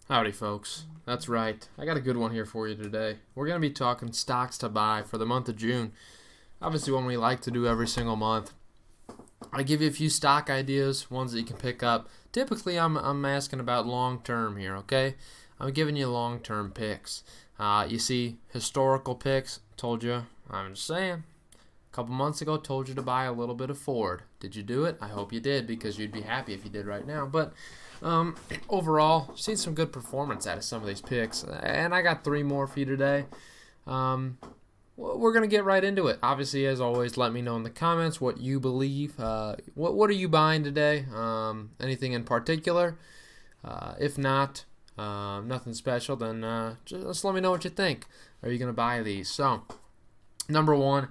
Howdy, folks. That's right. I got a good one here for you today. We're going to be talking stocks to buy for the month of June. Obviously, one we like to do every single month. I give you a few stock ideas, ones that you can pick up. Typically, I'm asking about long term here, okay? I'm giving you long term picks. You see, historical picks, told you, I'm just saying. A couple months ago, told you to buy a little bit of Ford. Did you do it? I hope you did, because you'd be happy if you did right now. But overall, seen some good performance out of some of these picks, and I got three more for you today. We're gonna get right into it. Obviously, as always, let me know in the comments what you believe. What are you buying today? Anything in particular? If not, nothing special, then just let me know what you think. Are you gonna buy these? So, number one,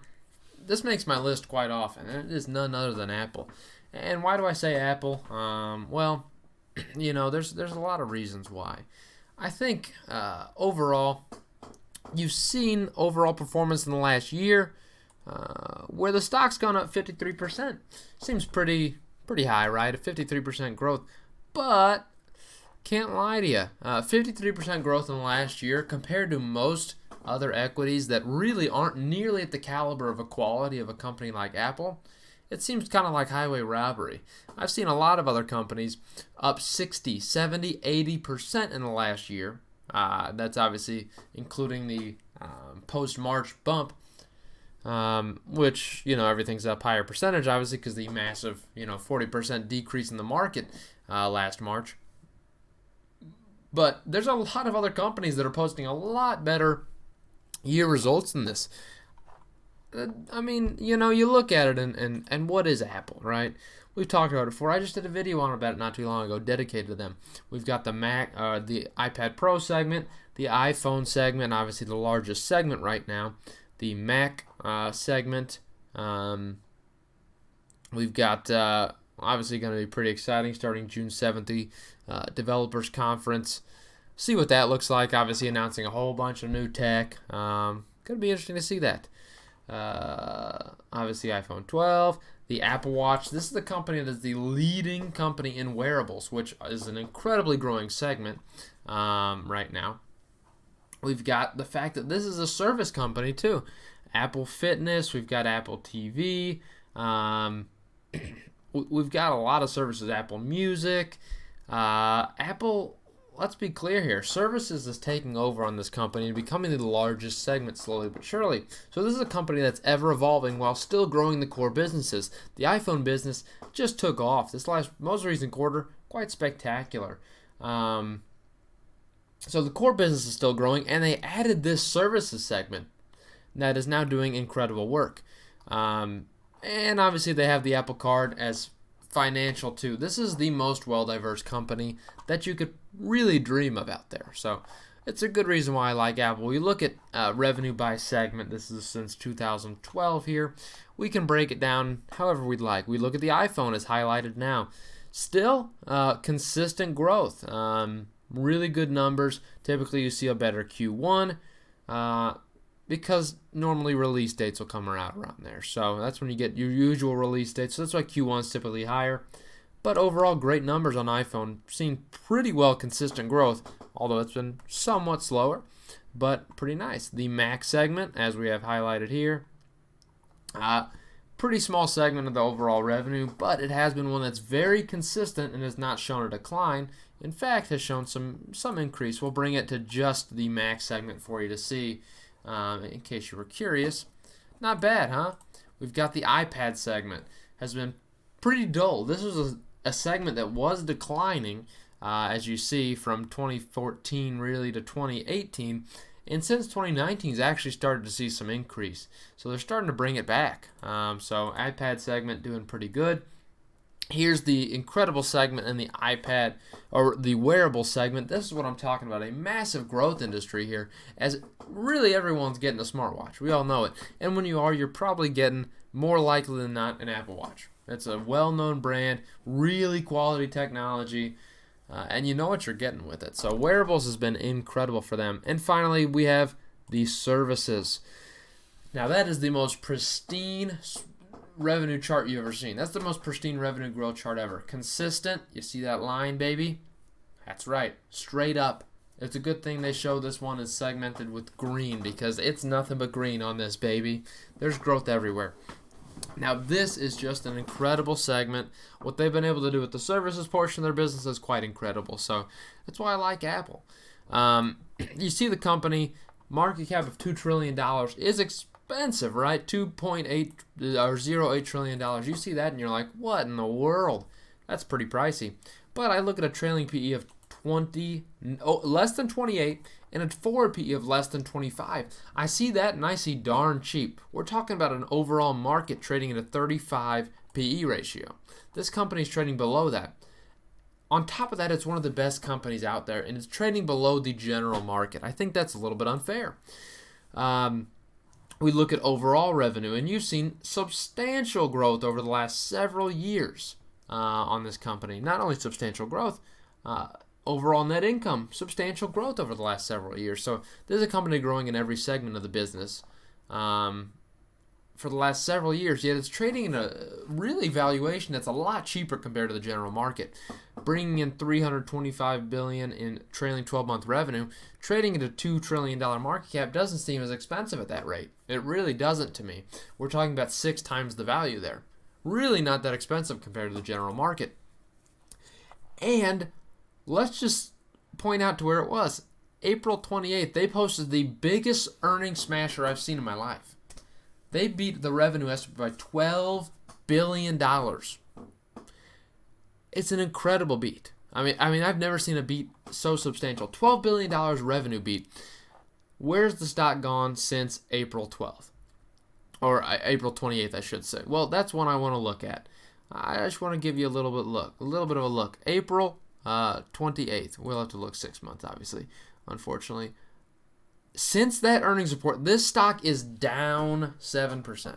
this makes my list quite often, and it is none other than Apple. And why do I say Apple? Well, there's a lot of reasons why. I think overall, you've seen overall performance in the last year where the stock's gone up 53%. Seems pretty high, right? A 53% growth, but can't lie to you. 53% growth in the last year compared to most other equities that really aren't nearly at the caliber of a quality of a company like Apple. It seems kind of like highway robbery. I've seen a lot of other companies up 60, 70, 80% in the last year. That's obviously including the post-March bump, which, everything's up higher percentage, obviously, because the massive, 40% decrease in the market last March. But there's a lot of other companies that are posting a lot better year results than this. I mean, you look at it and what is Apple, right? We've talked about it before. I just did a video on about it not too long ago, dedicated to them. We've got the Mac, the iPad Pro segment, the iPhone segment, obviously the largest segment right now, the Mac segment. We've got obviously going to be pretty exciting starting June 7th, the Developers Conference. See what that looks like. Obviously announcing a whole bunch of new tech. Going to be interesting to see that. Obviously iPhone 12, the Apple Watch. This is the company that is the leading company in wearables, which is an incredibly growing segment right now. We've got the fact that this is a service company too. Apple Fitness, we've got Apple TV, we've got a lot of services. Apple Music, Apple. Let's be clear here. Services is taking over on this company and becoming the largest segment slowly but surely. So this is a company that's ever evolving while still growing the core businesses. The iPhone business just took off. This most recent quarter, quite spectacular. So the core business is still growing, and they added this services segment that is now doing incredible work. And obviously they have the Apple Card as financial too. This is the most well-diverse company that you could really dream of out there. So it's a good reason why I like Apple. You look at revenue by segment. This is since 2012 here. We can break it down however we'd like. We look at the iPhone as highlighted now. Still consistent growth. Really good numbers. Typically you see a better Q1 because normally release dates will come around there. So that's when you get your usual release dates. So that's why Q1 is typically higher. But overall, great numbers on iPhone. Seeing pretty well consistent growth, although it's been somewhat slower, but pretty nice. The Mac segment, as we have highlighted here, pretty small segment of the overall revenue, but it has been one that's very consistent and has not shown a decline. In fact, has shown some increase. We'll bring it to just the Mac segment for you to see, in case you were curious. Not bad, huh? We've got the iPad segment. Has been pretty dull. This was a segment that was declining, as you see, from 2014 really to 2018. And since 2019, has actually started to see some increase. So they're starting to bring it back. So iPad segment doing pretty good. Here's the incredible segment in the iPad, or the wearable segment. This is what I'm talking about, a massive growth industry here, as really everyone's getting a smartwatch. We all know it. And when you are, you're probably getting, more likely than not, an Apple Watch. It's a well-known brand, really quality technology, and you know what you're getting with it. So wearables has been incredible for them. And finally, we have the services. Now that is the most pristine revenue chart you've ever seen. That's the most pristine revenue growth chart ever. Consistent. You see that line, baby? That's right, straight up. It's a good thing they show this one is segmented with green because it's nothing but green on this baby. There's growth everywhere. Now, this is just an incredible segment. What they've been able to do with the services portion of their business is quite incredible. So that's why I like Apple. You see the company, market cap of $2 trillion is expensive, right? 2.8 or $0.8 trillion. You see that and you're like, what in the world? That's pretty pricey. But I look at a trailing PE of less than 28 and a forward PE of less than 25. I see that and I see darn cheap. We're talking about an overall market trading at a 35 PE ratio. This company is trading below that. On top of that, it's one of the best companies out there, and it's trading below the general market. I think that's a little bit unfair. We look at overall revenue, and you've seen substantial growth over the last several years on this company. Not only substantial growth, overall net income, substantial growth over the last several years. So this is a company growing in every segment of the business for the last several years, yet it's trading in a really valuation that's a lot cheaper compared to the general market. Bringing in $325 billion in trailing 12-month revenue, trading at a $2 trillion market cap doesn't seem as expensive at that rate. It really doesn't to me. We're talking about 6 times the value there. Really not that expensive compared to the general market. And let's just point out to where it was. April 28th, they posted the biggest earnings smasher I've seen in my life. They beat the revenue estimate by $12 billion. It's an incredible beat. I mean, I've never seen a beat so substantial. $12 billion revenue beat. Where's the stock gone since April 12th? Or April 28th, I should say. Well, that's one I want to look at. I just want to give you a little bit of a look. April 28th. We'll have to look 6 months, obviously, unfortunately. Since that earnings report, this stock is down 7%.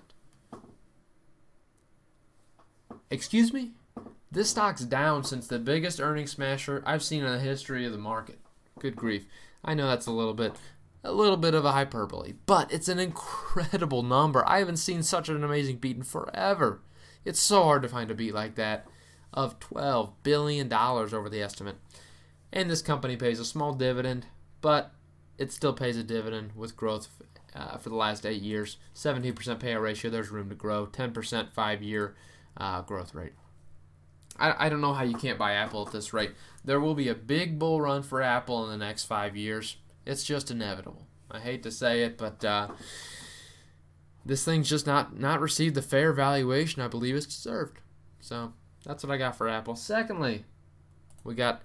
Excuse me? This stock's down since the biggest earnings smasher I've seen in the history of the market. Good grief. I know that's a little bit of a hyperbole, but it's an incredible number. I haven't seen such an amazing beat in forever. It's so hard to find a beat like that of $12 billion over the estimate. And this company pays a small dividend, but it still pays a dividend with growth for the last 8 years. 17% payout ratio, there's room to grow. 10% 5-year growth rate. I don't know how you can't buy Apple at this rate. There will be a big bull run for Apple in the next 5 years. It's just inevitable. I hate to say it, but this thing's just not received the fair valuation I believe it's deserved. So that's what I got for Apple. Secondly, we got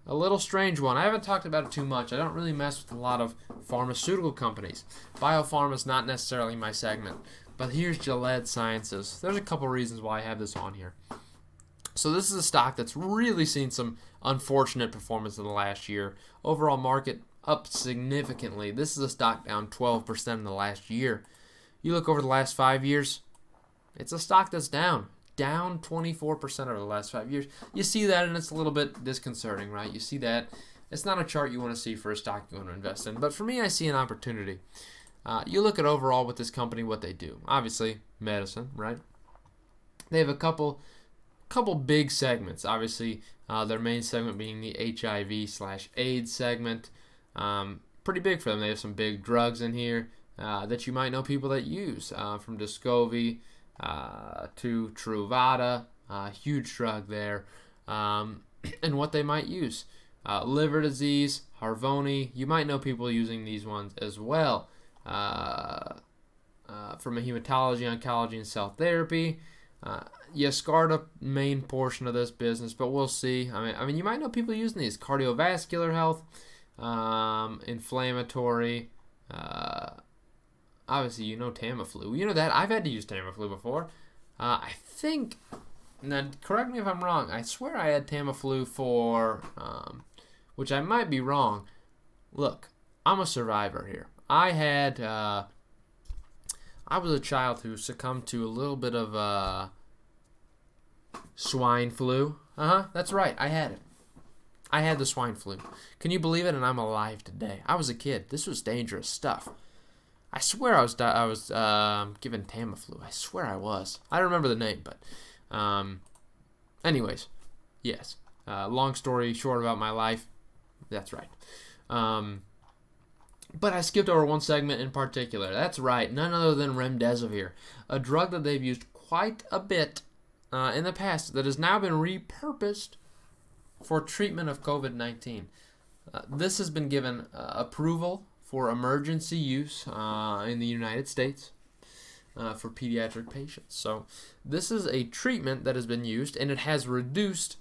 a little strange one. I haven't talked about it too much. I don't really mess with a lot of pharmaceutical companies. Biopharma is not necessarily my segment. But here's Gillette Sciences. There's a couple reasons why I have this on here. So this is a stock that's really seen some unfortunate performance in the last year. Overall market up significantly. This is a stock down 12% in the last year. You look over the last 5 years, it's a stock that's down 24% over the last 5 years. You see that and it's a little bit disconcerting, right? You see that. It's not a chart you want to see for a stock you want to invest in. But for me, I see an opportunity. You look at overall with this company, what they do. Obviously, medicine, right? They have a couple big segments. Obviously, their main segment being the HIV/AIDS segment. Pretty big for them. They have some big drugs in here that you might know people that use, from Descovy to Truvada, huge drug there, and what they might use. Liver disease, Harvoni, you might know people using these ones as well. From a hematology, oncology, and cell therapy. Yescarta, main portion of this business, but we'll see. I mean, you might know people using these. Cardiovascular health, inflammatory. Obviously, you know Tamiflu. You know that. I've had to use Tamiflu before. I think, now correct me if I'm wrong, I swear I had Tamiflu for, which I might be wrong. Look, I'm a survivor here. I was a child who succumbed to a little bit of swine flu. That's right, I had it. I had the swine flu. Can you believe it? And I'm alive today. I was a kid. This was dangerous stuff. I swear I was given Tamiflu. I swear I was. I don't remember the name, but anyways, yes, Long story short about my life, that's right. But I skipped over one segment in particular. That's right, none other than remdesivir, a drug that they've used quite a bit in the past that has now been repurposed for treatment of COVID-19. This has been given approval for emergency use in the United States for pediatric patients. So this is a treatment that has been used, and it has reduced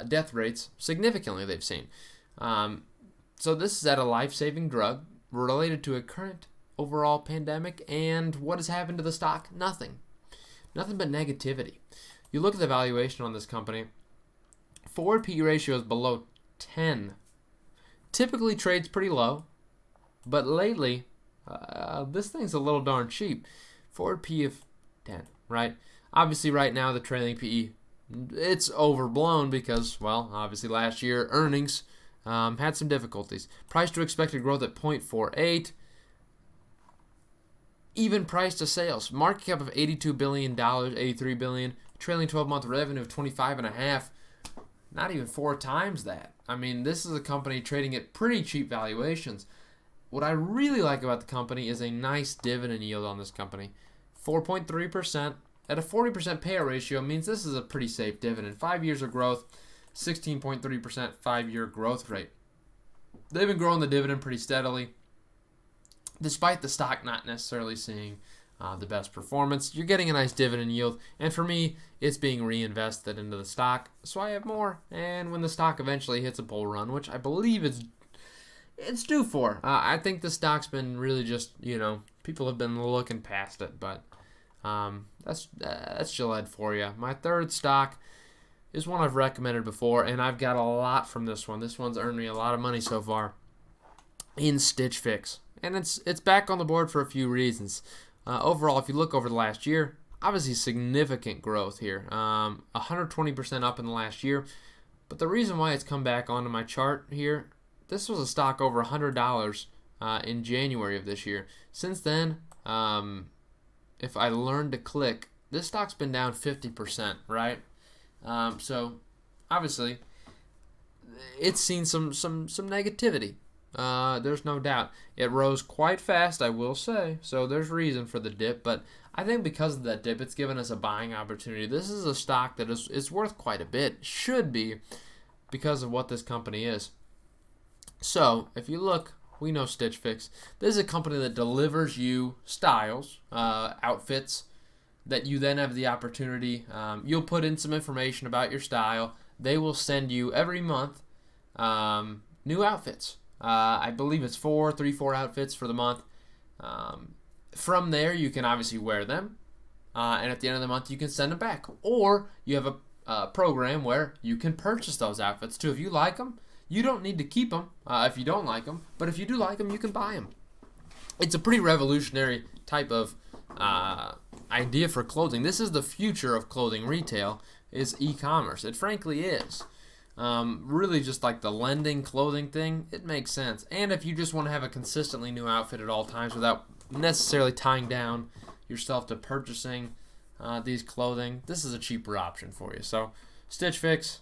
death rates significantly, they've seen. So this is a life-saving drug related to a current overall pandemic, and what has happened to the stock? Nothing. Nothing but negativity. You look at the valuation on this company, forward PE ratio is below 10. Typically trades pretty low, but lately, this thing's a little darn cheap. Forward PE of 10, right? Obviously, right now, the trailing PE, it's overblown because, well, obviously last year, earnings had some difficulties. Price to expected growth at 0.48. Even price to sales. Market cap of $82 billion, $83 billion. Trailing 12-month revenue of $25.5. Not even 4 times that. I mean, this is a company trading at pretty cheap valuations. What I really like about the company is a nice dividend yield on this company. 4.3% at a 40% payout ratio means this is a pretty safe dividend. 5 years of growth, 16.3% 5-year growth rate. They've been growing the dividend pretty steadily, despite the stock not necessarily seeing the best performance. You're getting a nice dividend yield, and for me, it's being reinvested into the stock, so I have more. And when the stock eventually hits a bull run, which I believe it's due for, I think the stock's been really just, people have been looking past it, but that's Gillette for you. My third stock is one I've recommended before, and I've got a lot from this one. This one's earned me a lot of money so far in Stitch Fix, and it's back on the board for a few reasons. Overall, if you look over the last year, obviously significant growth here, 120% up in the last year. But the reason why it's come back onto my chart here, this was a stock over $100 in January of this year. Since then, if I learn to click, this stock's been down 50%, right? So obviously, it's seen some negativity. There's no doubt. It rose quite fast, I will say, so there's reason for the dip, but I think because of that dip, it's given us a buying opportunity. This is a stock that is worth quite a bit, should be, because of what this company is. So, if you look, we know Stitch Fix. This is a company that delivers you styles, outfits, that you then have the opportunity. You'll put in some information about your style. They will send you every month new outfits. I believe it's 4 outfits for the month. From there, you can obviously wear them, and at the end of the month, you can send them back. Or you have a program where you can purchase those outfits too. If you like them, you don't need to keep them if you don't like them. But if you do like them, you can buy them. It's a pretty revolutionary type of idea for clothing. This is the future of clothing retail, is e-commerce. It frankly is. Really just like the lending clothing thing, it makes sense. And if you just want to have a consistently new outfit at all times without necessarily tying down yourself to purchasing these clothing, this is a cheaper option for you. So Stitch Fix,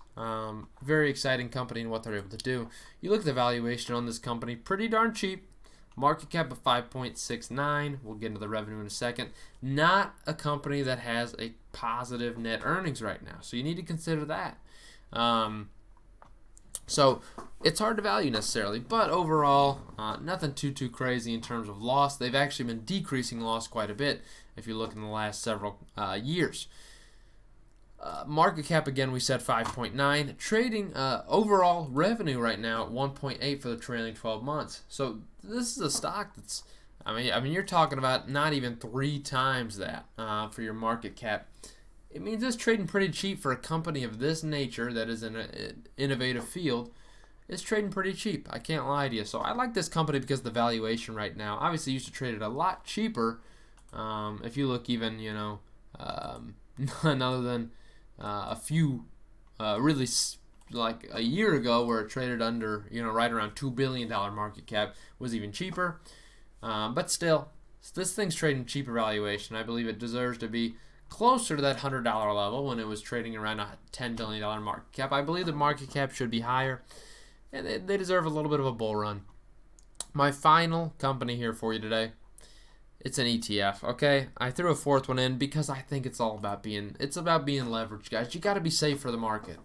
very exciting company and what they're able to do. You look at the valuation on this company, pretty darn cheap. Market cap of 5.69. We'll get into the revenue in a second. Not a company that has a positive net earnings right now, so you need to consider that. So it's hard to value necessarily, but overall, nothing too crazy in terms of loss. They've actually been decreasing loss quite a bit if you look in the last several years. Market cap, again, we said 5.9. Trading overall revenue right now at 1.8 for the trailing 12 months. So this is a stock that's, I mean, you're talking about not even 3 times that for your market cap. It means it's trading pretty cheap for a company of this nature that is in an innovative field. It's trading pretty cheap. I can't lie to you. So I like this company because of the valuation right now. Obviously, it used to trade at a lot cheaper. If you look even, none other than a few, really like a year ago where it traded under, right around $2 billion market cap, was even cheaper. But still, this thing's trading cheaper valuation. I believe it deserves to be closer to that $100 level when it was trading around a $10 billion market cap. I believe the market cap should be higher, and they deserve a little bit of a bull run. My final company here for you today, it's an ETF, okay? I threw a fourth one in because I think it's about being leveraged, guys. You got to be safe for the market.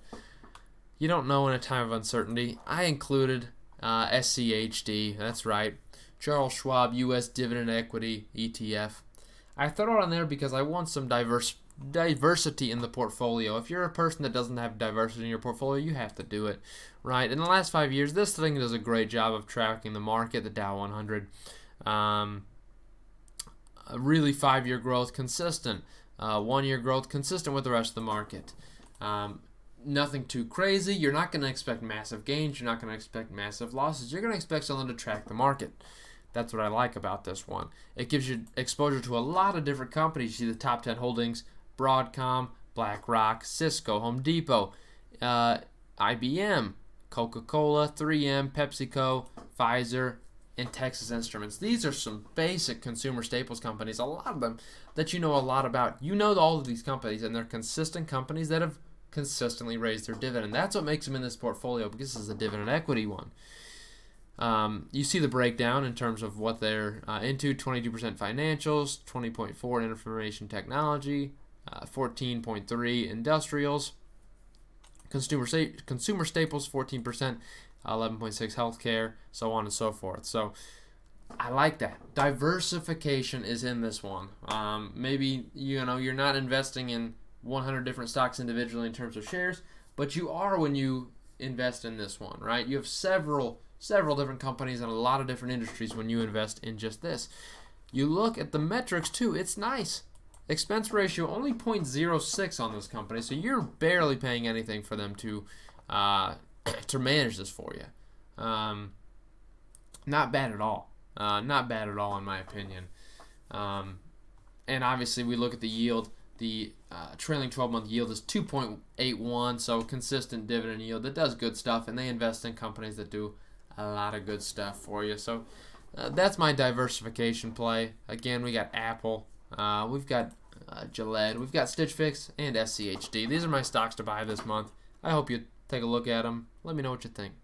You don't know in a time of uncertainty. I included SCHD, that's right, Charles Schwab U.S. Dividend Equity ETF. I throw it on there because I want some diversity in the portfolio. If you're a person that doesn't have diversity in your portfolio, you have to do it, right? In the last 5 years, this thing does a great job of tracking the market, the Dow 100. Really 5-year growth consistent, 1-year growth consistent with the rest of the market. Nothing too crazy. You're not going to expect massive gains. You're not going to expect massive losses. You're going to expect something to track the market. That's what I like about this one. It gives you exposure to a lot of different companies. You see the top 10 holdings: Broadcom, BlackRock, Cisco, Home Depot, IBM, Coca-Cola, 3M, PepsiCo, Pfizer, and Texas Instruments. These are some basic consumer staples companies, a lot of them that you know a lot about. You know all of these companies, and they're consistent companies that have consistently raised their dividend. That's what makes them in this portfolio, because this is a dividend equity one. You see the breakdown in terms of what they're into: 22% financials, 20.4% in information technology, 14.3% industrials, consumer staples 14%, 11.6% healthcare, so on and so forth. So I like that. Diversification is in this one. Maybe you're not investing in 100 different stocks individually in terms of shares, but you are when you invest in this one, right? You have several different companies and a lot of different industries when you invest in just this. You look at the metrics too. It's nice. Expense ratio only 0.06 on this company, so you're barely paying anything for them to manage this for you. Not bad at all. Not bad at all in my opinion. And obviously we look at the yield. The trailing 12-month yield is 2.81, so consistent dividend yield that does good stuff, and they invest in companies that do a lot of good stuff for you. So that's my diversification play. Again, we got Apple, we've got Gillette, we've got Stitch Fix, and SCHD. These are my stocks to buy this month. I hope you take a look at them. Let me know what you think.